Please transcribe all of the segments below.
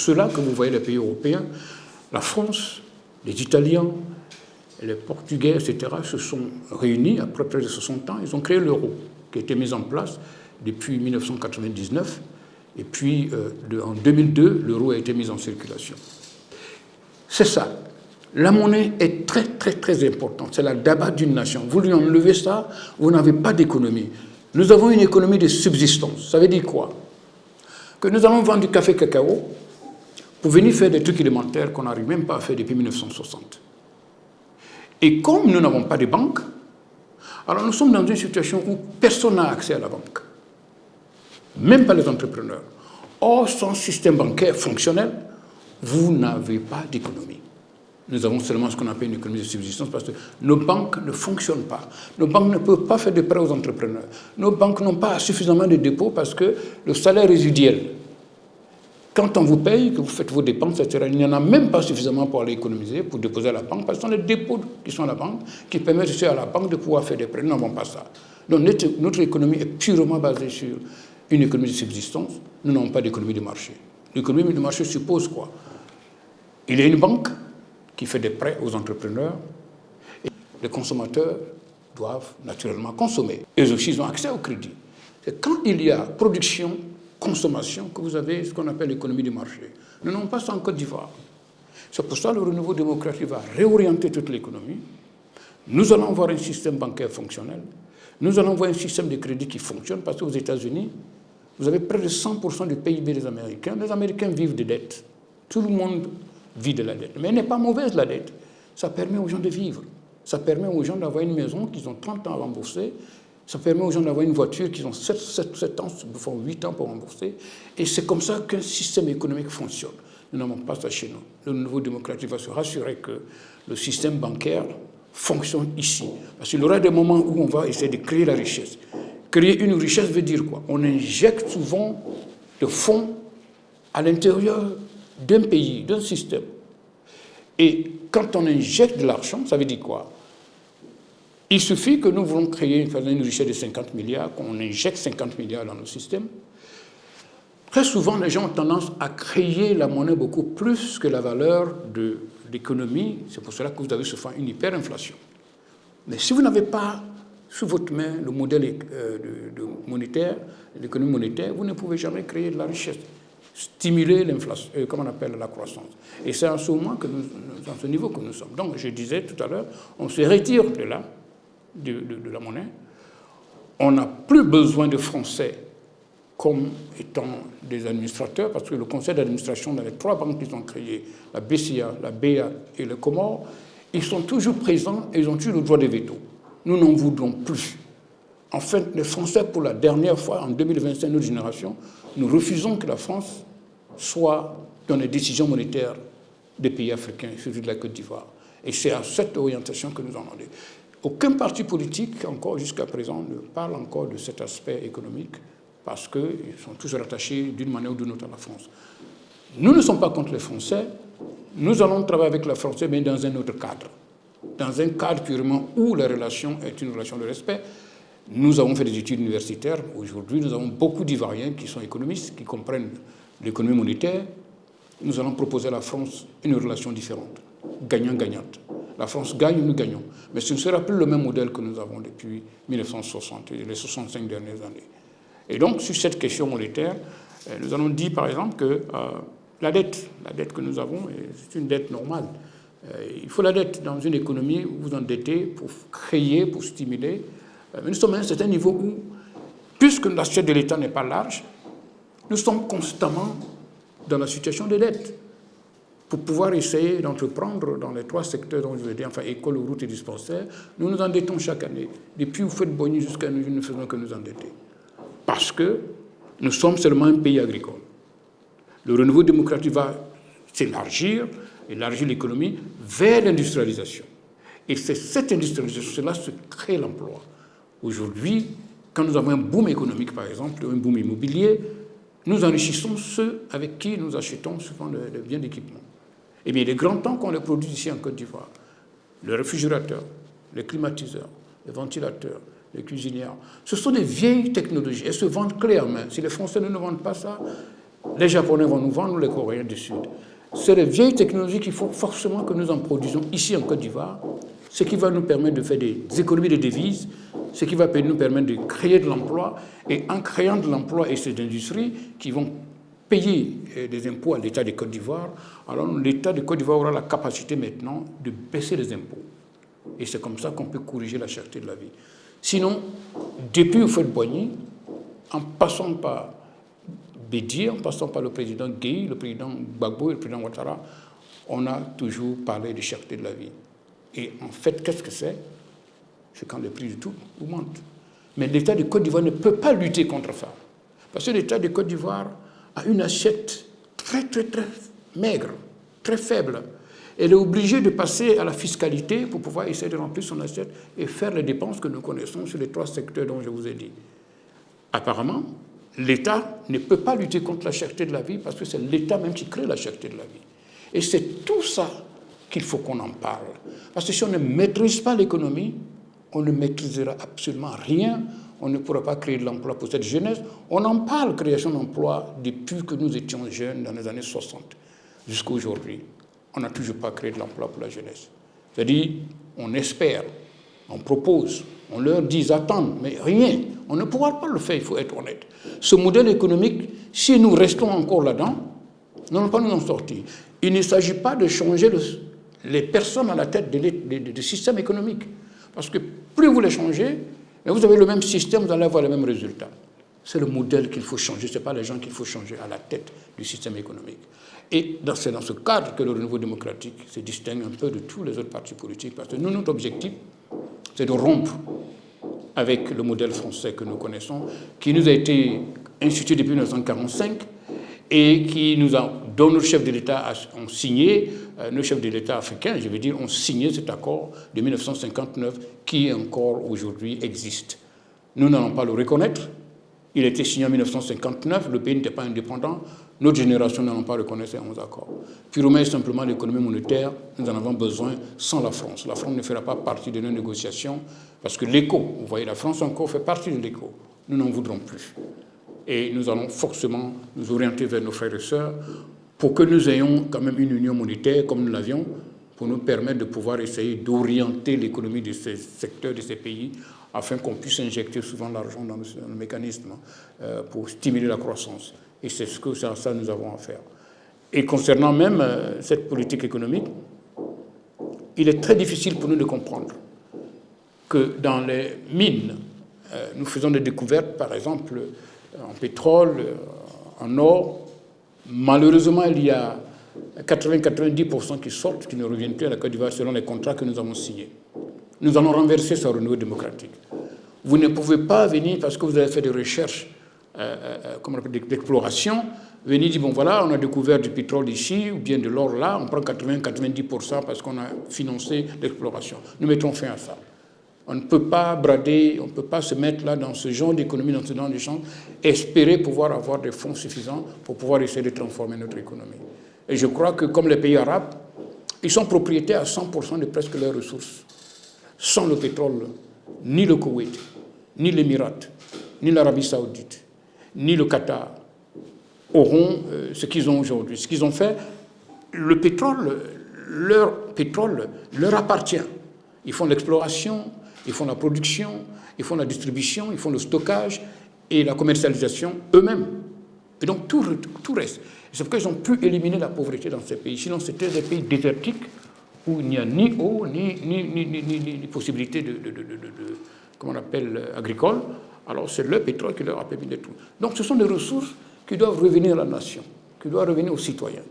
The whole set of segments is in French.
cela que vous voyez les pays européens, la France, les Italiens, les Portugais, etc., se sont réunis après près de 60 ans. Ils ont créé l'euro, qui a été mis en place depuis 1999. Et puis, en 2002, l'euro a été mis en circulation. C'est ça. La monnaie est très, très, très importante. C'est la daba d'une nation. Vous lui enlevez ça, vous n'avez pas d'économie. Nous avons une économie de subsistance. Ça veut dire quoi? Que nous allons vendre du café cacao pour venir faire des trucs élémentaires qu'on n'arrive même pas à faire depuis 1960. Et comme nous n'avons pas de banque, alors nous sommes dans une situation où personne n'a accès à la banque. Même pas les entrepreneurs. Or, sans système bancaire fonctionnel, vous n'avez pas d'économie. Nous avons seulement ce qu'on appelle une économie de subsistance parce que nos banques ne fonctionnent pas. Nos banques ne peuvent pas faire de prêts aux entrepreneurs. Nos banques n'ont pas suffisamment de dépôts parce que le salaire résiduel, quand on vous paye, que vous faites vos dépenses, etc., il n'y en a même pas suffisamment pour aller économiser, pour déposer à la banque, parce que ce sont les dépôts qui sont à la banque qui permettent aussi à la banque de pouvoir faire des prêts. Nous n'avons pas ça. Donc notre économie est purement basée sur une économie de subsistance. Nous n'avons pas d'économie de marché. L'économie de marché suppose quoi? Il y a une banque qui fait des prêts aux entrepreneurs et les consommateurs doivent naturellement consommer. Eux aussi, ils ont accès au crédit. C'est quand il y a production, consommation, que vous avez ce qu'on appelle l'économie du marché. Nous n'avons pas ça en Côte d'Ivoire. C'est pour ça que le renouveau démocratique va réorienter toute l'économie. Nous allons avoir un système bancaire fonctionnel. Nous allons avoir un système de crédit qui fonctionne parce qu'aux États-Unis, vous avez près de 100% du PIB des Américains. Les Américains vivent de dettes. Tout le monde vit de la dette. Mais elle n'est pas mauvaise, la dette. Ça permet aux gens de vivre. Ça permet aux gens d'avoir une maison qu'ils ont 30 ans à rembourser. Ça permet aux gens d'avoir une voiture qu'ils ont 7 ans, 8 ans pour rembourser. Et c'est comme ça qu'un système économique fonctionne. Nous n'avons pas ça chez nous. Le nouveau démocratique va se rassurer que le système bancaire fonctionne ici. Parce qu'il y aura des moments où on va essayer de créer la richesse. Créer une richesse veut dire quoi? On injecte souvent de fonds à l'intérieur d'un pays, d'un système. Et quand on injecte de l'argent, ça veut dire quoi? Il suffit que nous voulons créer une richesse de 50 milliards, qu'on injecte 50 milliards dans le système. Très souvent, les gens ont tendance à créer la monnaie beaucoup plus que la valeur de l'économie. C'est pour cela que vous avez souvent une hyperinflation. Mais si vous n'avez pas sous votre main le modèle monétaire, l'économie monétaire, vous ne pouvez jamais créer de la richesse, stimuler l'inflation, comment on appelle la croissance. Et c'est en ce moment que dans ce niveau que nous sommes. Donc, je disais tout à l'heure, on se retire de là, de la monnaie. On n'a plus besoin de Français comme étant des administrateurs, parce que le conseil d'administration dans les 3 banques qu'ils ont créées, la BCA, la BA et le Comore, ils sont toujours présents et ils ont toujours le droit de veto. Nous n'en voudrons plus. En fait, les Français, pour la dernière fois, en 2025, notre génération, nous refusons que la France soit dans les décisions monétaires des pays africains, surtout de la Côte d'Ivoire. Et c'est à cette orientation que nous en allons. Aucun parti politique, encore jusqu'à présent, ne parle encore de cet aspect économique, parce qu'ils sont tous rattachés d'une manière ou d'une autre à la France. Nous ne sommes pas contre les Français, nous allons travailler avec les Français, mais dans un autre cadre. Dans un cadre purement où la relation est une relation de respect. Nous avons fait des études universitaires. Aujourd'hui, nous avons beaucoup d'Ivoiriens qui sont économistes, qui comprennent l'économie monétaire. Nous allons proposer à la France une relation différente, gagnant-gagnante. La France gagne, nous gagnons. Mais ce ne sera plus le même modèle que nous avons depuis 1960 et les 65 dernières années. Et donc, sur cette question monétaire, nous allons dire, par exemple, que la dette que nous avons, c'est une dette normale. Il faut la dette dans une économie où vous endettez pour créer, pour stimuler. Mais nous sommes à un certain niveau où, puisque l'assiette de l'État n'est pas large, nous sommes constamment dans la situation de dette. Pour pouvoir essayer d'entreprendre dans les 3 secteurs dont je vous ai dit, enfin école, route et dispensaire, nous nous endettons chaque année. Depuis vous faites Boni jusqu'à nous ne faisons que nous endetter. Parce que nous sommes seulement un pays agricole. Le renouveau démocratique va s'élargir, élargir l'économie vers l'industrialisation. Et c'est cette industrialisation, cela se crée l'emploi. Aujourd'hui, quand nous avons un boom économique, par exemple, un boom immobilier, nous enrichissons ceux avec qui nous achetons souvent des biens d'équipement. Eh bien, il est grand temps qu'on les produise ici en Côte d'Ivoire. Le réfrigérateur, les climatiseurs, les ventilateurs, les cuisinières, ce sont des vieilles technologies. Elles se vendent clé en main. Si les Français ne nous vendent pas ça, les Japonais vont nous vendre, les Coréens du Sud. C'est les vieilles technologies qu'il faut forcément que nous en produisons ici en Côte d'Ivoire, ce qui va nous permettre de faire des économies de devises, ce qui va nous permettre de créer de l'emploi, et en créant de l'emploi et ces industries qui vont payer des impôts à l'État de Côte d'Ivoire, alors l'État de Côte d'Ivoire aura la capacité maintenant de baisser les impôts. Et c'est comme ça qu'on peut corriger la cherté de la vie. Sinon, depuis Houphouët-Boigny, en passant par Bédier, en passant par le président Guèye, le président Gbagbo et le président Ouattara, on a toujours parlé de cherté de la vie. Et en fait, qu'est-ce que c'est? C'est quand le prix du tout augmente. Mais l'État de Côte d'Ivoire ne peut pas lutter contre ça. Parce que l'État de Côte d'Ivoire a une assiette très maigre, très faible. Elle est obligée de passer à la fiscalité pour pouvoir essayer de remplir son assiette et faire les dépenses que nous connaissons sur les 3 secteurs dont je vous ai dit. Apparemment, l'État ne peut pas lutter contre la cherté de la vie parce que c'est l'État même qui crée la cherté de la vie. Et c'est tout ça qu'il faut qu'on en parle. Parce que si on ne maîtrise pas l'économie, on ne maîtrisera absolument rien. On ne pourra pas créer de l'emploi pour cette jeunesse. On en parle, création d'emploi, depuis que nous étions jeunes dans les années 60 jusqu'à aujourd'hui. On n'a toujours pas créé de l'emploi pour la jeunesse. C'est-à-dire, on espère, on propose, on leur dit attendre, mais rien. On ne pourra pas le faire, il faut être honnête. Ce modèle économique, si nous restons encore là-dedans, nous n'allons pas nous en sortir. Il ne s'agit pas de changer les personnes à la tête du système économique. Parce que plus vous les changez, vous avez le même système, vous allez avoir les mêmes résultats. C'est le modèle qu'il faut changer, ce n'est pas les gens qu'il faut changer à la tête du système économique. Et c'est dans ce cadre que le renouveau démocratique se distingue un peu de tous les autres partis politiques, parce que nous, notre objectif, c'est de rompre avec le modèle français que nous connaissons, qui nous a été institué depuis 1945 et dont nos chefs de l'État ont signé, nos chefs de l'État africains, je veux dire, ont signé cet accord de 1959 qui encore aujourd'hui existe. Nous n'allons pas le reconnaître. Il a été signé en 1959, le pays n'était pas indépendant. Notre génération n'allons pas reconnaître ces 11 accords. Purement et simplement, l'économie monétaire, nous en avons besoin sans la France. La France ne fera pas partie de nos négociations parce que l'éco, vous voyez, la France encore fait partie de l'éco. Nous n'en voudrons plus. Et nous allons forcément nous orienter vers nos frères et sœurs pour que nous ayons quand même une union monétaire comme nous l'avions, pour nous permettre de pouvoir essayer d'orienter l'économie de ces secteurs, de ces pays, afin qu'on puisse injecter souvent l'argent dans le mécanisme pour stimuler la croissance. Et c'est ce que ça nous avons à faire. Et concernant même cette politique économique, il est très difficile pour nous de comprendre que dans les mines, nous faisons des découvertes, par exemple, en pétrole, en or. Malheureusement, il y a 80-90% qui sortent, qui ne reviennent plus à la Côte d'Ivoire selon les contrats que nous avons signés. Nous allons renverser ce renouveau démocratique. Vous ne pouvez pas venir parce que vous avez fait des recherches d'exploration, venir dire, bon voilà, on a découvert du pétrole ici, ou bien de l'or là, on prend 80-90% parce qu'on a financé l'exploration. Nous mettons fin à ça. On ne peut pas brader, on ne peut pas se mettre là dans ce genre d'économie, dans ce genre d'échange, espérer pouvoir avoir des fonds suffisants pour pouvoir essayer de transformer notre économie. Et je crois que comme les pays arabes, ils sont propriétaires à 100% de presque leurs ressources. Sans le pétrole, ni le Koweït, ni l'Émirat, ni l'Arabie saoudite, ni le Qatar auront ce qu'ils ont aujourd'hui. Ce qu'ils ont fait, le pétrole, leur pétrole leur appartient. Ils font l'exploration, ils font la production, ils font la distribution, ils font le stockage et la commercialisation eux-mêmes. Et donc tout reste. C'est pourquoi ils ont pu éliminer la pauvreté dans ces pays. Sinon, c'était des pays désertiques où il n'y a ni eau, ni possibilité comment on appelle, agricole. Alors c'est le pétrole qui leur a permis de tout. Donc ce sont des ressources qui doivent revenir à la nation, qui doivent revenir aux citoyens.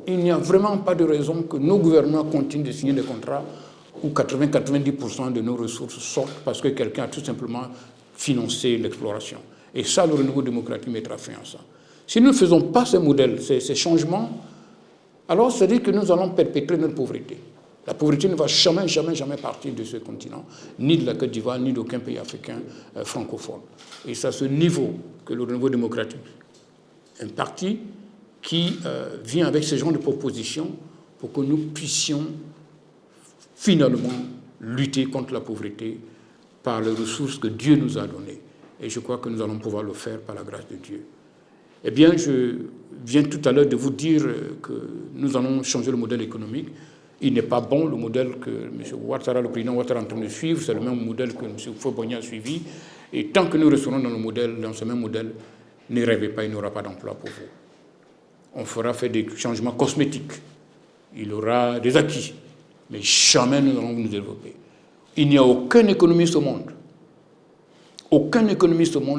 Il n'y a vraiment pas de raison que nos gouvernements continuent de signer des contrats où 80-90% de nos ressources sortent parce que quelqu'un a tout simplement financé l'exploration. Et ça, le renouveau démocratique mettra fin à ça. Si nous ne faisons pas ces modèles, ces changements, alors ça veut dire que nous allons perpétrer notre pauvreté. La pauvreté ne va jamais partir de ce continent, ni de la Côte d'Ivoire, ni d'aucun pays africain francophone. Et c'est à ce niveau que le renouveau démocratique, un parti qui vient avec ce genre de propositions pour que nous puissions finalement lutter contre la pauvreté par les ressources que Dieu nous a données. Et je crois que nous allons pouvoir le faire par la grâce de Dieu. Eh bien, je viens tout à l'heure de vous dire que nous allons changer le modèle économique. Il n'est pas bon, le modèle que M. Ouattara, le président Ouattara est en train de suivre, c'est le même modèle que M. Faure-Boigny a suivi. Et tant que nous resterons dans ce même modèle, ne rêvez pas, il n'y aura pas d'emploi pour vous. On fera faire des changements cosmétiques. Il y aura des acquis, mais jamais nous allons nous développer. Il n'y a aucun économiste au monde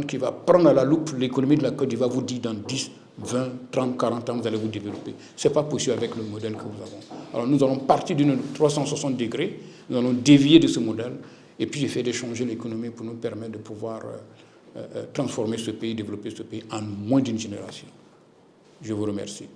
qui va prendre à la loupe l'économie de la Côte d'Ivoire, vous dit dans 10, 20, 30, 40 ans, vous allez vous développer. Ce n'est pas possible avec le modèle que nous avons. Alors nous allons partir d'une 360 degrés, nous allons dévier de ce modèle, et puis essayer de changer l'économie pour nous permettre de pouvoir transformer ce pays, développer ce pays en moins d'une génération. Je vous remercie.